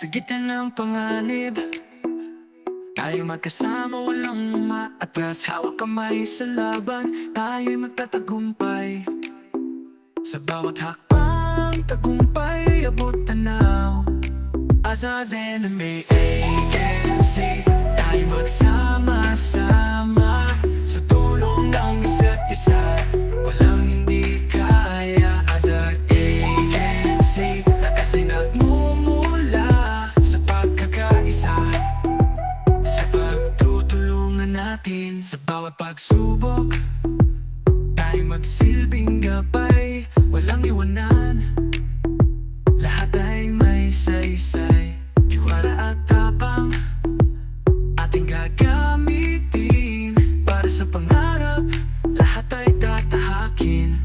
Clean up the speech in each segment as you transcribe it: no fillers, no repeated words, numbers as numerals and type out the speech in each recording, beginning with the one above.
Sa gitna ng panganib, tayo magkasama, walang umaatras. Hawak kamay sa laban, tayo'y magtatagumpay. Sa bawat hakbang, tagumpay, abot tanaw. As an enemy agency, tayo magsama-sama. Sa tulong ng isa't isa, walang hindi kaya. As an agency, lakas ay nagmumula sa pagkakaisa. Sa pagtutulungan natin sa bawat pagsubok, tayo magsilbing gabay, walang iwanan. Lahat ay may saysay, tiwala at tapang ating gagamitin para sa pangarap. Lahat ay tatahakin.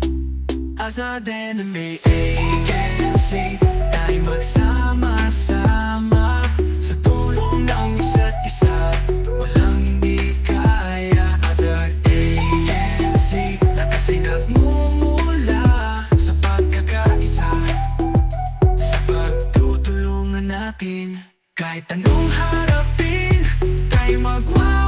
As an enemy agency, tayo magsama-sama. Sa tulong ng isa't isa, walang hindi kaya. As an agency, lakas ay nagmumula sa pagkakaisa. Sa pagtutulungan natin, kahit anong harapin, tayo magwa